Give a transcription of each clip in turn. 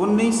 19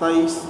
23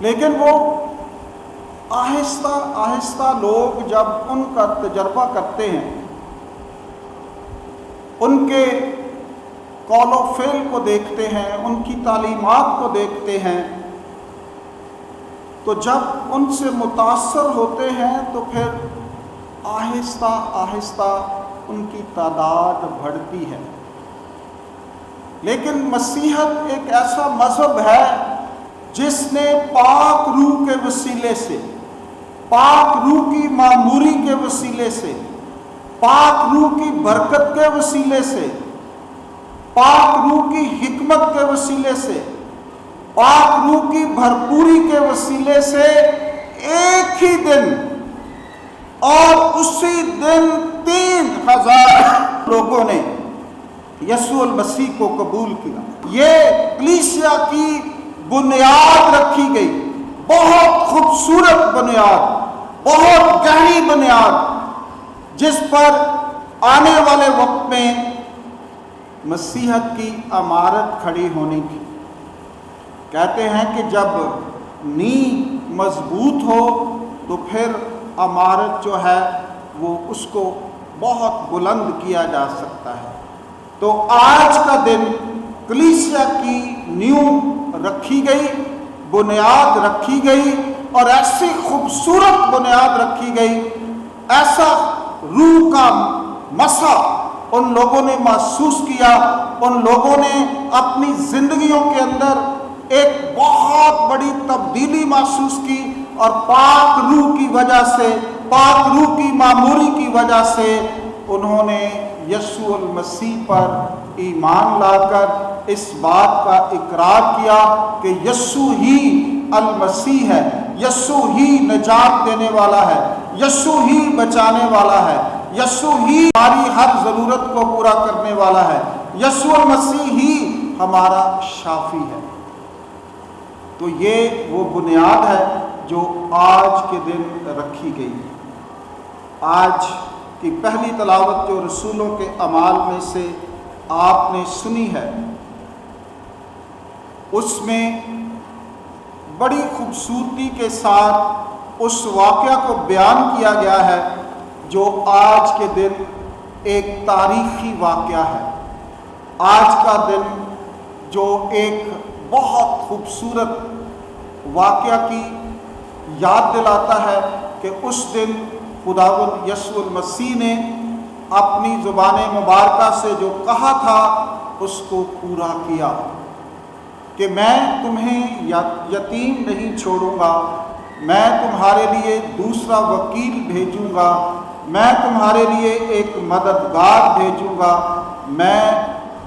لیکن وہ آہستہ آہستہ لوگ جب ان کا تجربہ کرتے ہیں، ان کے قول و فعل کو دیکھتے ہیں، ان کی تعلیمات کو دیکھتے ہیں، تو جب ان سے متاثر ہوتے ہیں تو پھر آہستہ آہستہ ان کی تعداد بڑھتی ہے۔ لیکن مسیحیت ایک ایسا مذہب ہے جس نے پاک روح کے وسیلے سے، پاک روح کی معموری کے وسیلے سے، پاک روح کی برکت کے وسیلے سے، پاک روح کی حکمت کے وسیلے سے، پاک روح کی بھرپوری کے وسیلے سے ایک ہی دن اور اسی دن 3000 لوگوں نے یسوع المسیح کو قبول کیا۔ یہ کلیسیا کی بنیاد رکھی گئی، بہت خوبصورت بنیاد، بہت گہری بنیاد، جس پر آنے والے وقت میں مسیحیت کی عمارت کھڑی ہونی تھی۔ کہتے ہیں کہ جب نیو مضبوط ہو تو پھر عمارت جو ہے وہ اس کو بہت بلند کیا جا سکتا ہے۔ تو آج کا دن کلیسیا کی نیو رکھی گئی، بنیاد رکھی گئی، اور ایسی خوبصورت بنیاد رکھی گئی، ایسا روح کا مسا ان لوگوں نے محسوس کیا، ان لوگوں نے اپنی زندگیوں کے اندر ایک بہت بڑی تبدیلی محسوس کی، اور پاک روح کی وجہ سے، پاک روح کی معموری کی وجہ سے انہوں نے یسوع المسیح پر ایمان لا کر اس بات کا اقرار کیا کہ یسوع ہی المسیح ہے، یسوع ہی نجات دینے والا ہے، یسوع ہی بچانے والا ہے، یسوع ہی ہماری ہر ضرورت کو پورا کرنے والا ہے، یسوع المسیح ہی ہمارا شافی ہے۔ تو یہ وہ بنیاد ہے جو آج کے دن رکھی گئی۔ آج کی پہلی تلاوت جو رسولوں کے اعمال میں سے آپ نے سنی ہے، اس میں بڑی خوبصورتی کے ساتھ اس واقعہ کو بیان کیا گیا ہے جو آج کے دن ایک تاریخی واقعہ ہے۔ آج کا دن جو ایک بہت خوبصورت واقعہ کی یاد دلاتا ہے کہ اس دن خداوند یسوع المسیح نے اپنی زبان مبارکہ سے جو کہا تھا اس کو پورا کیا کہ میں تمہیں یتیم نہیں چھوڑوں گا، میں تمہارے لیے دوسرا وکیل بھیجوں گا، میں تمہارے لیے ایک مددگار بھیجوں گا، میں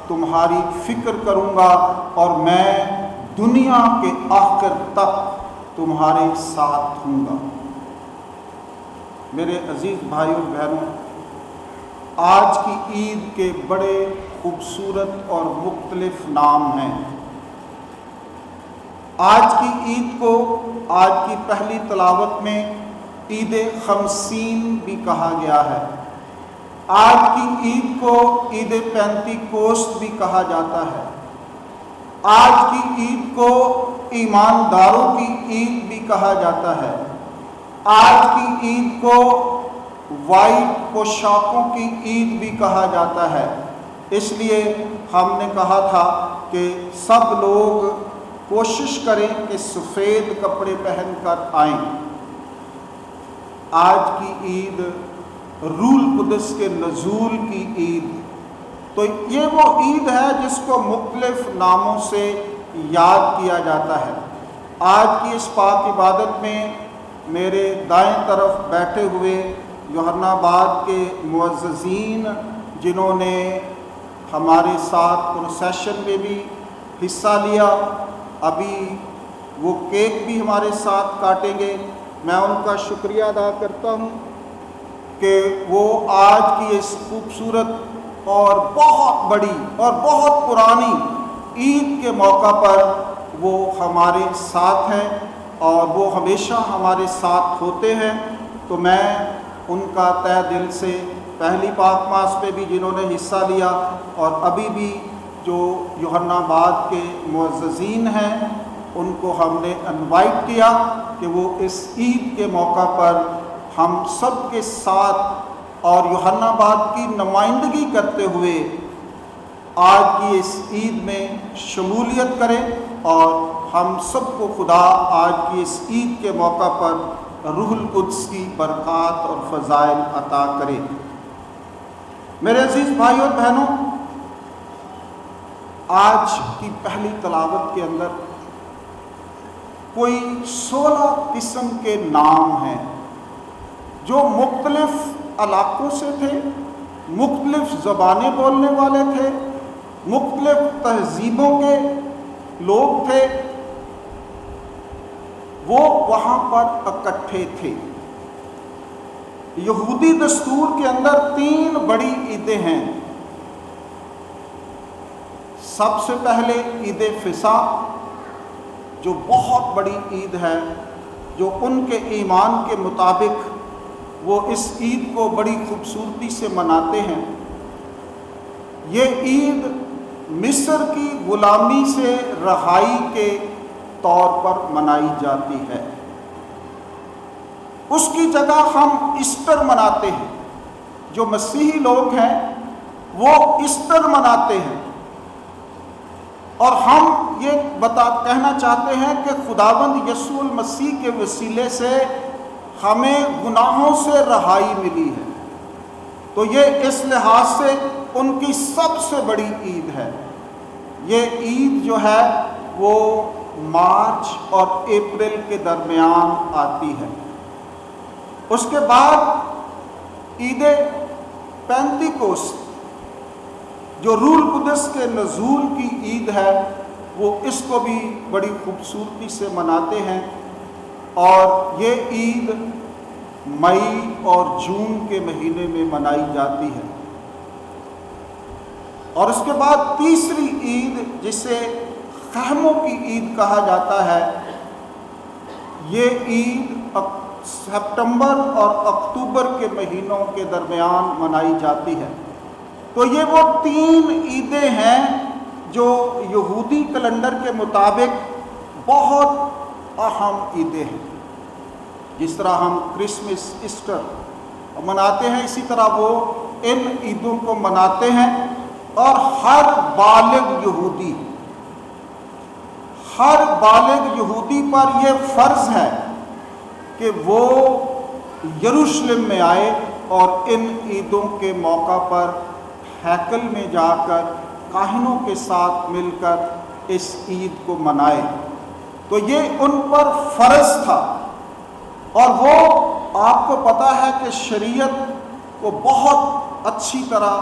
تمہاری فکر کروں گا، اور میں دنیا کے آخر تک تمہارے ساتھ ہوں گا۔ میرے عزیز بھائیوں بہنوں، آج کی عید کے بڑے خوبصورت اور مختلف نام ہیں۔ آج کی عید کو آج کی پہلی تلاوت میں عید خمسین بھی کہا گیا ہے۔ آج کی عید کو عید پینتیکوست بھی کہا جاتا ہے۔ آج کی عید کو ایمانداروں کی عید بھی کہا جاتا ہے۔ آج کی عید کو وائٹ پوشاکوں کی عید بھی کہا جاتا ہے۔ اس لیے ہم نے کہا تھا کہ سب لوگ کوشش کریں کہ سفید کپڑے پہن کر آئیں۔ آج کی عید روح القدس کے نزول کی عید، تو یہ وہ عید ہے جس کو مختلف ناموں سے یاد کیا جاتا ہے۔ آج کی اس پاک عبادت میں میرے دائیں طرف بیٹھے ہوئے یوحنا آباد کے معززین، جنہوں نے ہمارے ساتھ پروسیشن میں بھی حصہ لیا، ابھی وہ کیک بھی ہمارے ساتھ کاٹیں گے، میں ان کا شکریہ ادا کرتا ہوں کہ وہ آج کی اس خوبصورت اور بہت بڑی اور بہت پرانی عید کے موقع پر وہ ہمارے ساتھ ہیں، اور وہ ہمیشہ ہمارے ساتھ ہوتے ہیں۔ تو میں ان کا تہ دل سے پہلی پاک ماس پہ بھی جنہوں نے حصہ لیا، اور ابھی بھی جو یوحنا آباد کے معززین ہیں، ان کو ہم نے انوائٹ کیا کہ وہ اس عید کے موقع پر ہم سب کے ساتھ اور یوحنا آباد کی نمائندگی کرتے ہوئے آج کی اس عید میں شمولیت کریں، اور ہم سب کو خدا آج کی اس عید کے موقع پر روح القدس کی برکات اور فضائل عطا کرے۔ میرے عزیز بھائیوں اور بہنوں، آج کی پہلی تلاوت کے اندر کوئی 16 قسم کے نام ہیں جو مختلف علاقوں سے تھے، مختلف زبانیں بولنے والے تھے، مختلف تہذیبوں کے لوگ تھے، وہ وہاں پر اکٹھے تھے۔ یہودی دستور کے اندر 3 بڑی عیدیں ہیں۔ سب سے پہلے عید فصح، جو بہت بڑی عید ہے، جو ان کے ایمان کے مطابق وہ اس عید کو بڑی خوبصورتی سے مناتے ہیں۔ یہ عید مصر کی غلامی سے رہائی کے طور پر منائی جاتی ہے۔ اس کی جگہ ہم ایسٹر مناتے ہیں۔ جو مسیحی لوگ ہیں وہ ایسٹر مناتے ہیں، اور ہم یہ کہنا چاہتے ہیں کہ خداوند یسوع المسیح کے وسیلے سے ہمیں گناہوں سے رہائی ملی ہے۔ تو یہ اس لحاظ سے ان کی سب سے بڑی عید ہے۔ یہ عید جو ہے وہ مارچ اور اپریل کے درمیان آتی ہے۔ اس کے بعد عید پینتیکوست، جو روح القدس کے نزول کی عید ہے، وہ اس کو بھی بڑی خوبصورتی سے مناتے ہیں، اور یہ عید مئی اور جون کے مہینے میں منائی جاتی ہے۔ اور اس کے بعد تیسری عید، جسے خیموں کی عید کہا جاتا ہے، یہ عید سپتمبر اور اکتوبر کے مہینوں کے درمیان منائی جاتی ہے۔ تو یہ وہ 3 عیدیں ہیں جو یہودی کیلنڈر کے مطابق بہت اہم عیدیں ہیں۔ جس طرح ہم کرسمس، ایسٹر مناتے ہیں، اسی طرح وہ ان عیدوں کو مناتے ہیں، اور ہر بالغ یہودی پر یہ فرض ہے کہ وہ یروشلم میں آئے اور ان عیدوں کے موقع پر ہیکل میں جا کر کاہنوں کے ساتھ مل کر اس عید کو منائے۔ تو یہ ان پر فرض تھا، اور وہ آپ کو پتہ ہے کہ شریعت کو بہت اچھی طرح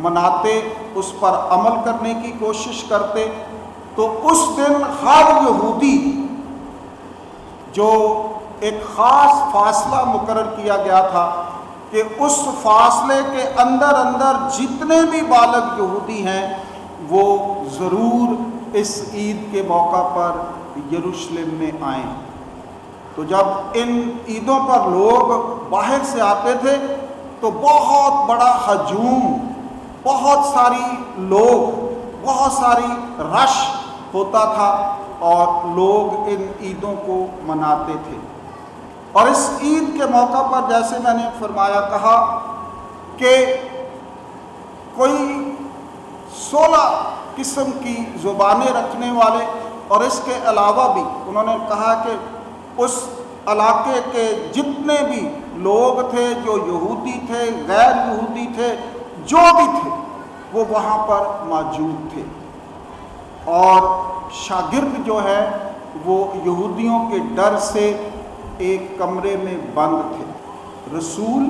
مناتے، اس پر عمل کرنے کی کوشش کرتے۔ تو اس دن ہر یہودی، جو ایک خاص فاصلہ مقرر کیا گیا تھا کہ اس فاصلے کے اندر جتنے بھی بالغ یہودی ہیں وہ ضرور اس عید کے موقع پر یروشلم میں آئیں۔ تو جب ان عیدوں پر لوگ باہر سے آتے تھے تو بہت بڑا ہجوم، بہت ساری لوگ، بہت ساری رش ہوتا تھا، اور لوگ ان عیدوں کو مناتے تھے۔ اور اس عید کے موقع پر جیسے میں نے کہا کہ کوئی 16 قسم کی زبانیں رکھنے والے، اور اس کے علاوہ بھی انہوں نے کہا کہ اس علاقے کے جتنے بھی لوگ تھے، جو یہودی تھے، غیر یہودی تھے، جو بھی تھے، وہ وہاں پر موجود تھے۔ اور شاگرد جو ہے وہ یہودیوں کے ڈر سے ایک کمرے میں بند تھے۔ رسول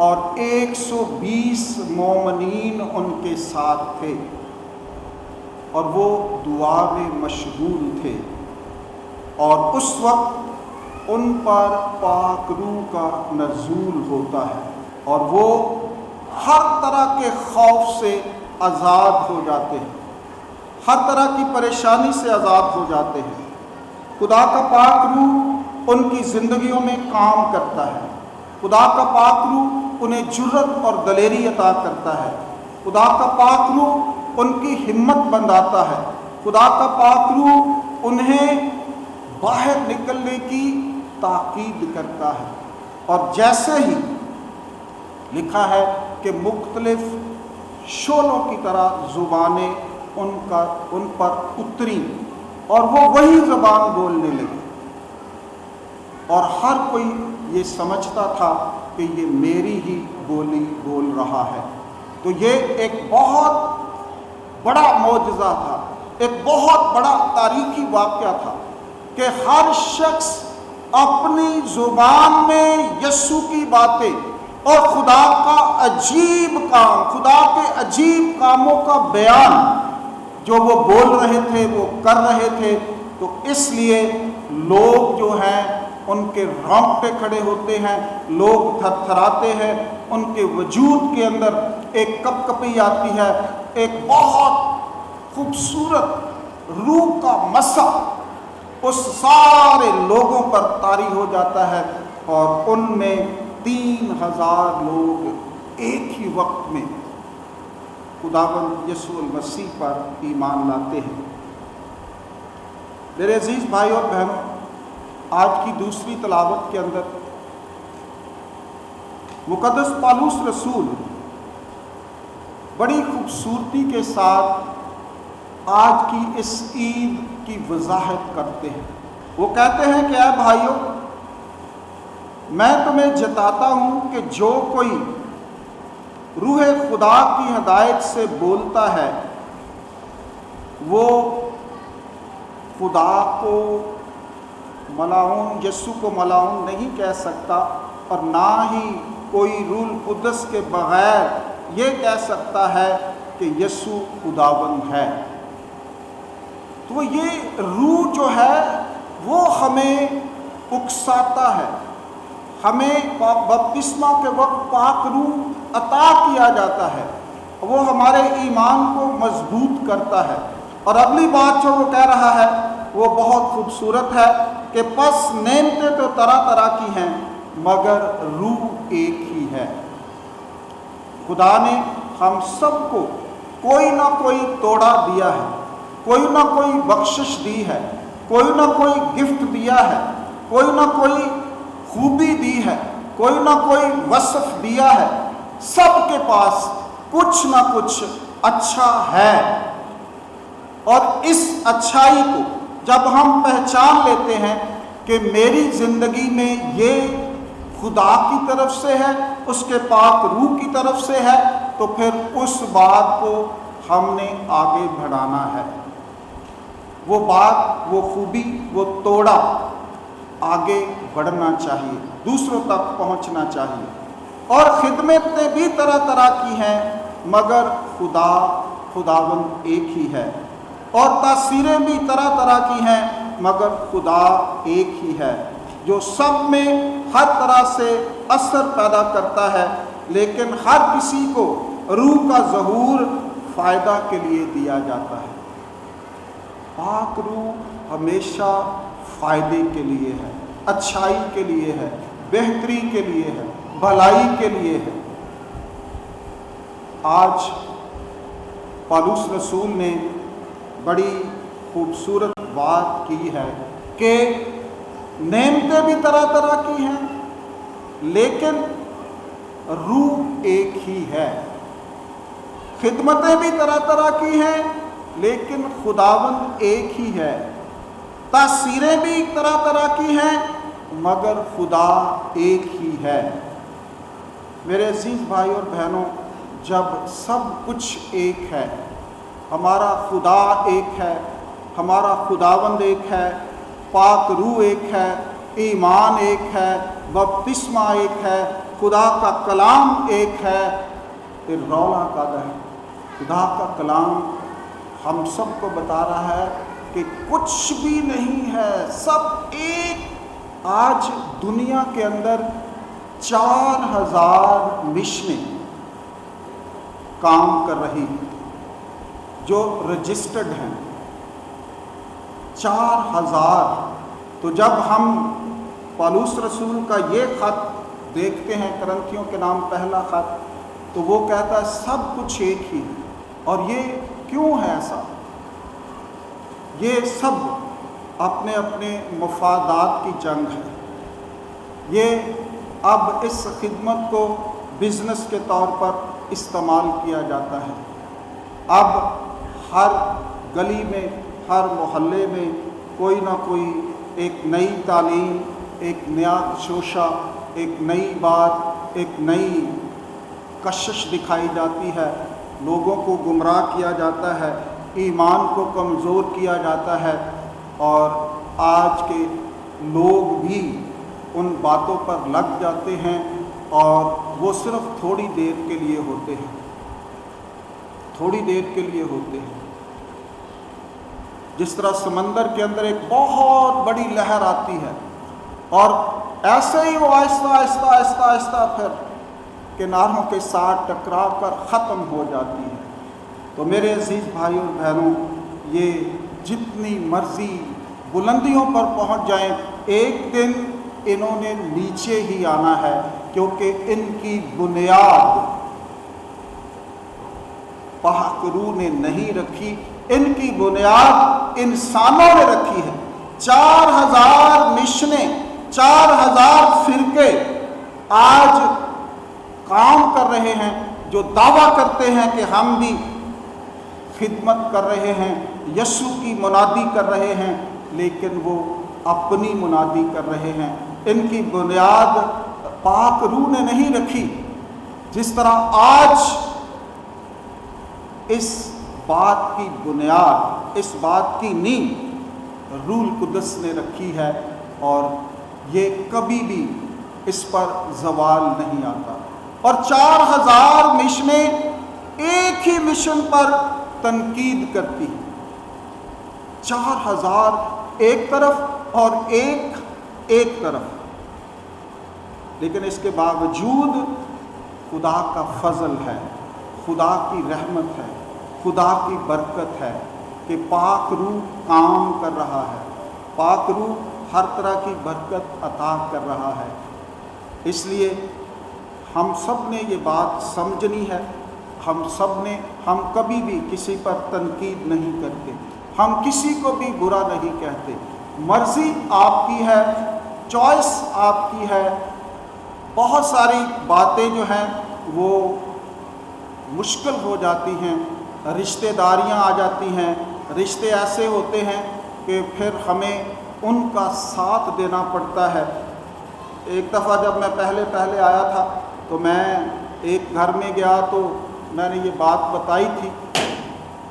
اور 120 مومنین ان کے ساتھ تھے، اور وہ دعا میں مشغول تھے، اور اس وقت ان پر پاک روح کا نزول ہوتا ہے، اور وہ ہر طرح کے خوف سے آزاد ہو جاتے ہیں، ہر طرح کی پریشانی سے آزاد ہو جاتے ہیں۔ خدا کا پاک روح ان کی زندگیوں میں کام کرتا ہے۔ خدا کا پاک روح انہیں جرأت اور دلیری عطا کرتا ہے۔ خدا کا پاک روح ان کی ہمت بندھاتا ہے۔ خدا کا پاک روح انہیں باہر نکلنے کی تاکید کرتا ہے، اور جیسے ہی لکھا ہے کہ مختلف شعلوں کی طرح زبانیں ان پر اتری اور وہ وہی زبان بولنے لگے، اور ہر کوئی یہ سمجھتا تھا کہ یہ میری ہی بولی بول رہا ہے۔ تو یہ ایک بہت بڑا معجزہ تھا، ایک بہت بڑا تاریخی واقعہ تھا کہ ہر شخص اپنی زبان میں یسوع کی باتیں اور خدا کا عجیب کام، خدا کے عجیب کاموں کا بیان جو وہ بول رہے تھے، وہ کر رہے تھے۔ تو اس لیے لوگ جو ہیں ان کے رونگٹے کھڑے ہوتے ہیں، لوگ تھر تھراتے ہیں، ان کے وجود کے اندر ایک کپکپی آتی ہے، ایک بہت خوبصورت روح کا مسا اس سارے لوگوں پر طاری ہو جاتا ہے، اور ان میں 3000 لوگ ایک ہی وقت میں خداوند یسوع المسیح پر ایمان لاتے ہیں۔ میرے عزیز بھائی اور بہنوں، آج کی دوسری تلاوت کے اندر مقدس پالوس رسول بڑی خوبصورتی کے ساتھ آج کی اس عید کی وضاحت کرتے ہیں۔ وہ کہتے ہیں کہ اے بھائیو، میں تمہیں جتاتا ہوں کہ جو کوئی روح خدا کی ہدایت سے بولتا ہے وہ خدا کو ملعون، یسوع کو ملعون نہیں کہہ سکتا، اور نہ ہی کوئی روح القدس کے بغیر یہ کہہ سکتا ہے کہ یسوع خداوند ہے۔ تو یہ روح جو ہے وہ ہمیں اکساتا ہے، ہمیں بپتسمہ کے وقت پاک روح عطا کیا جاتا ہے، وہ ہمارے ایمان کو مضبوط کرتا ہے۔ اور اگلی بات جو وہ کہہ رہا ہے وہ بہت خوبصورت ہے کہ پس نعمتیں تو طرح طرح کی ہیں مگر روح ایک ہی ہے۔ خدا نے ہم سب کو کوئی نہ کوئی توڑا دیا ہے، کوئی نہ کوئی بخشش دی ہے، کوئی نہ کوئی گفٹ دیا ہے، کوئی نہ کوئی خوبی دی ہے، کوئی نہ کوئی وصف دیا ہے۔ سب کے پاس کچھ نہ کچھ اچھا ہے، اور اس اچھائی کو جب ہم پہچان لیتے ہیں کہ میری زندگی میں یہ خدا کی طرف سے ہے، اس کے پاک روح کی طرف سے ہے، تو پھر اس بات کو ہم نے آگے بڑھانا ہے۔ وہ بات، وہ خوبی، وہ توڑا آگے بڑھنا چاہیے، دوسروں تک پہنچنا چاہیے۔ اور خدمتیں بھی طرح طرح کی ہیں مگر خداوند ایک ہی ہے، اور تاثیریں بھی طرح طرح کی ہیں مگر خدا ایک ہی ہے، جو سب میں ہر طرح سے اثر پیدا کرتا ہے، لیکن ہر کسی کو روح کا ظہور فائدہ کے لیے دیا جاتا ہے۔ پاک روح ہمیشہ فائدے کے لیے ہے، اچھائی کے لیے ہے، بہتری کے لیے ہے، بھلائی کے لیے ہے۔ آج پالوس رسول نے بڑی خوبصورت بات کی ہے کہ نعمتیں بھی طرح طرح کی ہیں لیکن روح ایک ہی ہے، خدمتیں بھی طرح طرح کی ہیں لیکن خداوند ایک ہی ہے، تاثیریں بھی طرح طرح کی ہیں مگر خدا ایک ہی ہے۔ میرے عزیز بھائی اور بہنوں، جب سب کچھ ایک ہے، ہمارا خدا ایک ہے، ہمارا خداوند ایک ہے، پاک روح ایک ہے، ایمان ایک ہے، بپتسمہ ایک ہے، خدا کا کلام ایک ہے، پھر رولا کا ہے۔ خدا کا کلام ہم سب کو بتا رہا ہے کہ کچھ بھی نہیں ہے، سب ایک۔ آج دنیا کے اندر 4000 مشنیں کام کر رہی ہیں جو رجسٹرڈ ہیں، 4000۔ تو جب ہم پالوس رسول کا یہ خط دیکھتے ہیں، کرنتھیوں کے نام پہلا خط، تو وہ کہتا ہے سب کچھ ایک ہی ہے۔ اور یہ کیوں ہے ایسا؟ یہ سب اپنے اپنے مفادات کی جنگ ہے۔ یہ اب اس خدمت کو بزنس کے طور پر استعمال کیا جاتا ہے۔ اب ہر گلی میں، ہر محلے میں کوئی نہ کوئی ایک نئی تعلیم، ایک نیا شوشہ، ایک نئی بات، ایک نئی کشش دکھائی جاتی ہے۔ لوگوں کو گمراہ کیا جاتا ہے، ایمان کو کمزور کیا جاتا ہے، اور آج کے لوگ بھی ان باتوں پر لگ جاتے ہیں، اور وہ صرف تھوڑی دیر کے لیے ہوتے ہیں، تھوڑی دیر کے لیے ہوتے ہیں۔ جس طرح سمندر کے اندر ایک بہت بڑی لہر آتی ہے، اور ایسے ہی وہ آہستہ آہستہ آہستہ آہستہ پھر کناروں کے ساتھ ٹکرا کر ختم ہو جاتی ہے۔ تو میرے عزیز بھائیوں اور بہنوں، یہ جتنی مرضی بلندیوں پر پہنچ جائیں، ایک دن انہوں نے نیچے ہی آنا ہے، کیونکہ ان کی بنیاد پاک روح نے نہیں رکھی، ان کی بنیاد انسانوں نے رکھی ہے۔ 4000 مشنیں، 4000 فرقے آج کام کر رہے ہیں، جو دعویٰ کرتے ہیں کہ ہم بھی خدمت کر رہے ہیں، یسوع کی منادی کر رہے ہیں، لیکن وہ اپنی منادی کر رہے ہیں۔ ان کی بنیاد پاک روح نے نہیں رکھی۔ جس طرح آج اس بات کی بنیاد، اس بات کی نیند روح القدس نے رکھی ہے، اور یہ کبھی بھی اس پر زوال نہیں آتا۔ اور 4000 مشنیں ایک ہی مشن پر تنقید کرتی ہیں، 4000 ایک طرف اور ایک طرف، لیکن اس کے باوجود خدا کا فضل ہے، خدا کی رحمت ہے، خدا کی برکت ہے کہ پاک روح کام کر رہا ہے، پاک روح ہر طرح کی برکت عطا کر رہا ہے۔ اس لیے ہم سب نے یہ بات سمجھنی ہے، ہم کبھی بھی کسی پر تنقید نہیں کرتے، ہم کسی کو بھی برا نہیں کہتے۔ مرضی آپ کی ہے، چوائس آپ کی ہے۔ بہت ساری باتیں جو ہیں وہ مشکل ہو جاتی ہیں، رشتہ داریاں آ جاتی ہیں، رشتے ایسے ہوتے ہیں کہ پھر ہمیں ان کا ساتھ دینا پڑتا ہے۔ ایک دفعہ جب میں پہلے آیا تھا تو میں ایک گھر میں گیا تو میں نے یہ بات بتائی تھی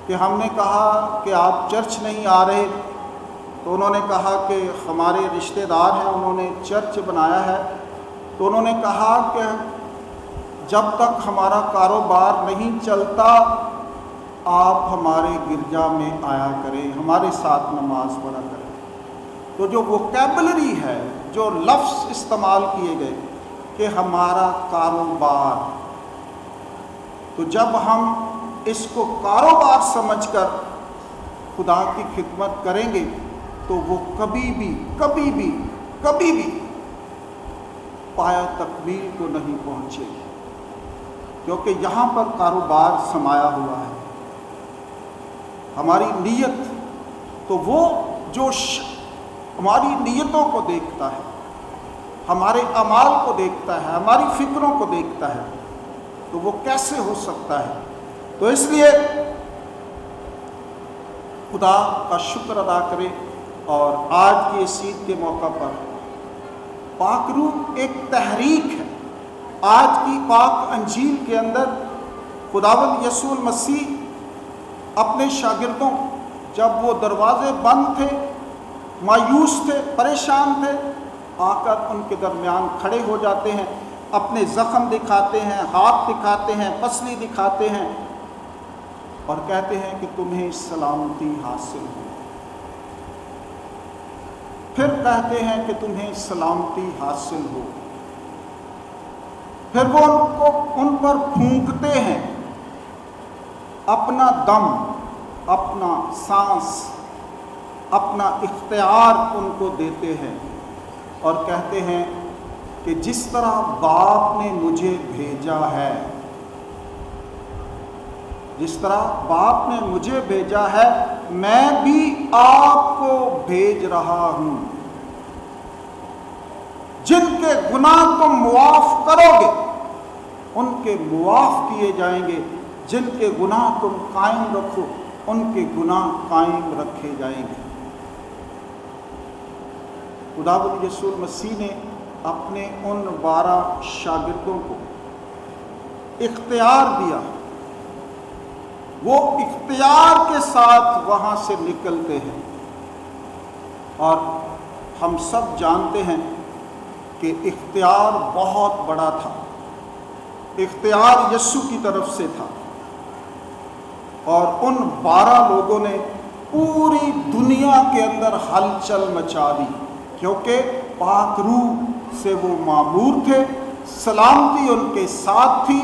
کہ ہم نے کہا کہ آپ چرچ نہیں آ رہے، تو انہوں نے کہا کہ ہمارے رشتہ دار ہیں، انہوں نے چرچ بنایا ہے، تو انہوں نے کہا کہ جب تک ہمارا کاروبار نہیں چلتا آپ ہمارے گرجا میں آیا کریں، ہمارے ساتھ نماز پڑھا کریں۔ تو جو ووکیبلری ہے، جو لفظ استعمال کیے گئے کہ ہمارا کاروبار، تو جب ہم اس کو کاروبار سمجھ کر خدا کی خدمت کریں گے تو وہ کبھی بھی پایا تکمیل کو نہیں پہنچے گی، کیونکہ یہاں پر کاروبار سمایا ہوا ہے۔ ہماری نیت تو وہ جو ہماری نیتوں کو دیکھتا ہے، ہمارے اعمال کو دیکھتا ہے، ہماری فکروں کو دیکھتا ہے، تو وہ کیسے ہو سکتا ہے؟ تو اس لیے خدا کا شکر ادا کرے، اور آج کی اس عید کے موقع پر پاک روح ایک تحریک ہے۔ آج کی پاک انجیل کے اندر خداوند یسوع مسیح اپنے شاگردوں، جب وہ دروازے بند تھے، مایوس تھے، پریشان تھے، آ کر ان کے درمیان کھڑے ہو جاتے ہیں، اپنے زخم دکھاتے ہیں، ہاتھ دکھاتے ہیں، پسلی دکھاتے ہیں، اور کہتے ہیں کہ تمہیں سلامتی حاصل ہو۔ پھر کہتے ہیں کہ تمہیں سلامتی حاصل ہو۔ پھر وہ ان پر پھونکتے ہیں اپنا دم، اپنا سانس، اپنا اختیار ان کو دیتے ہیں، اور کہتے ہیں کہ جس طرح باپ نے مجھے بھیجا ہے جس طرح باپ نے مجھے بھیجا ہے میں بھی آپ کو بھیج رہا ہوں۔ جن کے گناہ تم معاف کرو گے ان کے معاف کیے جائیں گے، جن کے گناہ تم قائم رکھو ان کے گناہ قائم رکھے جائیں گے۔ خداوند یسوع مسیح نے اپنے ان 12 شاگردوں کو اختیار دیا، وہ اختیار کے ساتھ وہاں سے نکلتے ہیں، اور ہم سب جانتے ہیں کہ اختیار بہت بڑا تھا، اختیار یسوع کی طرف سے تھا، اور ان 12 لوگوں نے پوری دنیا کے اندر ہلچل مچا دی، کیونکہ پاک روح سے وہ معمور تھے، سلامتی ان کے ساتھ تھی،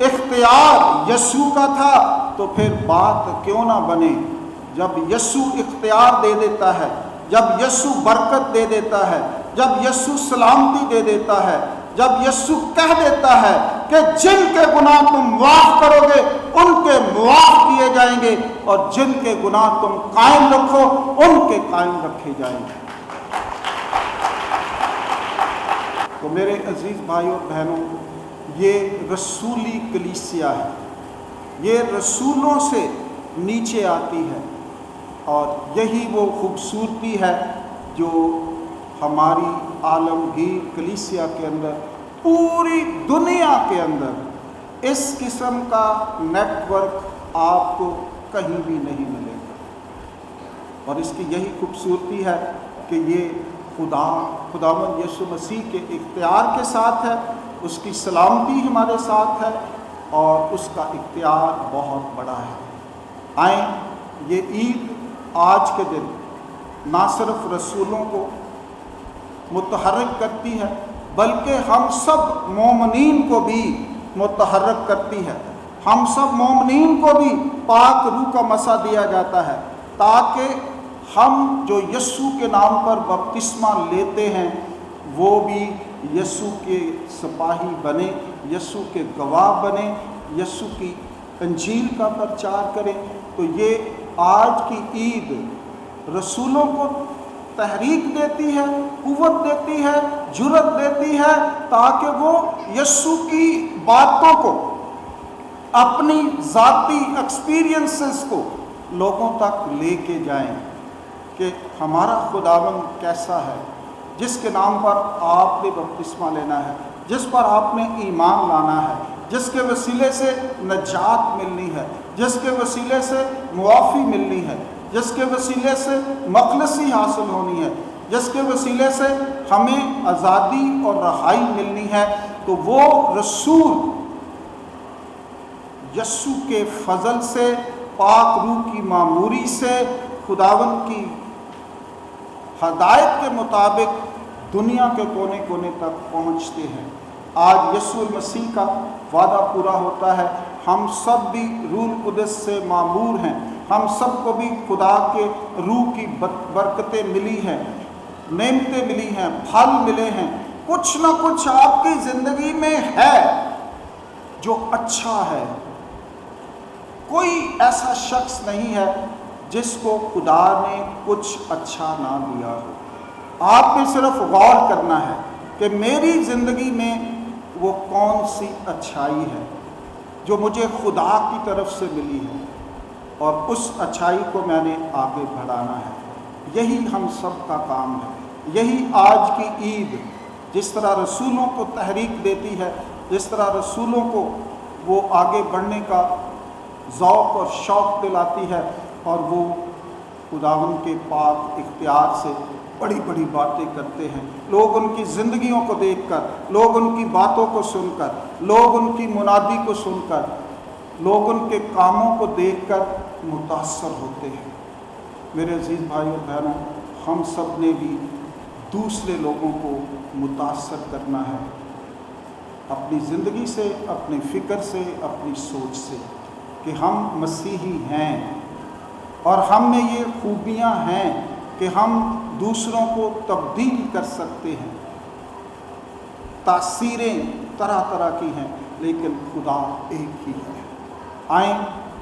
اختیار یسوع کا تھا، تو پھر بات کیوں نہ بنے؟ جب یسوع اختیار دے دیتا ہے، جب یسوع برکت دے دیتا ہے، جب یسوع سلامتی دے دیتا ہے، جب یسوع کہہ دیتا ہے کہ جن کے گناہ تم معاف کرو گے ان کے معاف کیے جائیں گے، اور جن کے گناہ تم قائم رکھو ان کے قائم رکھے جائیں گے۔ تو میرے عزیز بھائیوں اور بہنوں، یہ رسولی کلیسیا ہے، یہ رسولوں سے نیچے آتی ہے، اور یہی وہ خوبصورتی ہے جو ہماری عالمگیر کلیسیا کے اندر، پوری دنیا کے اندر اس قسم کا نیٹ ورک آپ کو کہیں بھی نہیں ملے گا، اور اس کی یہی خوبصورتی ہے کہ یہ خداوند یسوع مسیح کے اختیار کے ساتھ ہے، اس کی سلامتی ہمارے ساتھ ہے، اور اس کا اختیار بہت بڑا ہے۔ آئیں، یہ عید آج کے دن نہ صرف رسولوں کو متحرک کرتی ہے بلکہ ہم سب مومنین کو بھی متحرک کرتی ہے، ہم سب مومنین کو بھی پاک روح کا مسا دیا جاتا ہے، تاکہ ہم جو یسوع کے نام پر بپتسمہ لیتے ہیں وہ بھی یسوع کے سپاہی بنے، یسوع کے گواہ بنے، یسوع کی انجیل کا پرچار کریں۔ تو یہ آج کی عید رسولوں کو تحریک دیتی ہے، قوت دیتی ہے، جرأت دیتی ہے، تاکہ وہ یسوع کی باتوں کو، اپنی ذاتی ایکسپیرینسز کو لوگوں تک لے کے جائیں کہ ہمارا خداوند کیسا ہے، جس کے نام پر آپ نے بپتسمہ لینا ہے، جس پر آپ نے ایمان لانا ہے، جس کے وسیلے سے نجات ملنی ہے، جس کے وسیلے سے معافی ملنی ہے، جس کے وسیلے سے مخلصی حاصل ہونی ہے، جس کے وسیلے سے ہمیں آزادی اور رہائی ملنی ہے۔ تو وہ رسول یسوع کے فضل سے، پاک روح کی معموری سے، خداوند کی ہدایت کے مطابق دنیا کے کونے کونے تک پہنچتے ہیں۔ آج یسوع المسیح کا وعدہ پورا ہوتا ہے، ہم سب بھی روح القدس سے معمور ہیں، ہم سب کو بھی خدا کے روح کی برکتیں ملی ہیں، نعمتیں ملی ہیں، پھل ملے ہیں، کچھ نہ کچھ آپ کی زندگی میں ہے جو اچھا ہے۔ کوئی ایسا شخص نہیں ہے جس کو خدا نے کچھ اچھا نہ دیا ہو۔ آپ نے صرف غور کرنا ہے کہ میری زندگی میں وہ کون سی اچھائی ہے جو مجھے خدا کی طرف سے ملی ہے، اور اس اچھائی کو میں نے آگے بڑھانا ہے۔ یہی ہم سب کا کام ہے۔ یہی آج کی عید جس طرح رسولوں کو تحریک دیتی ہے، جس طرح رسولوں کو وہ آگے بڑھنے کا ذوق اور شوق دلاتی ہے، اور وہ خداوند کے پاک اختیار سے بڑی بڑی باتیں کرتے ہیں۔ لوگ ان کی زندگیوں کو دیکھ کر، لوگ ان کی باتوں کو سن کر، لوگ ان کی منادی کو سن کر، لوگ ان کے کاموں کو دیکھ کر متاثر ہوتے ہیں۔ میرے عزیز بھائیو اور بہنوں، ہم سب نے بھی دوسرے لوگوں کو متاثر کرنا ہے، اپنی زندگی سے، اپنی فکر سے، اپنی سوچ سے، کہ ہم مسیحی ہیں، اور ہم میں یہ خوبیاں ہیں کہ ہم دوسروں کو تبدیل کر سکتے ہیں۔ تاثیریں طرح طرح کی ہیں، لیکن خدا ایک ہی ہے۔ آئیں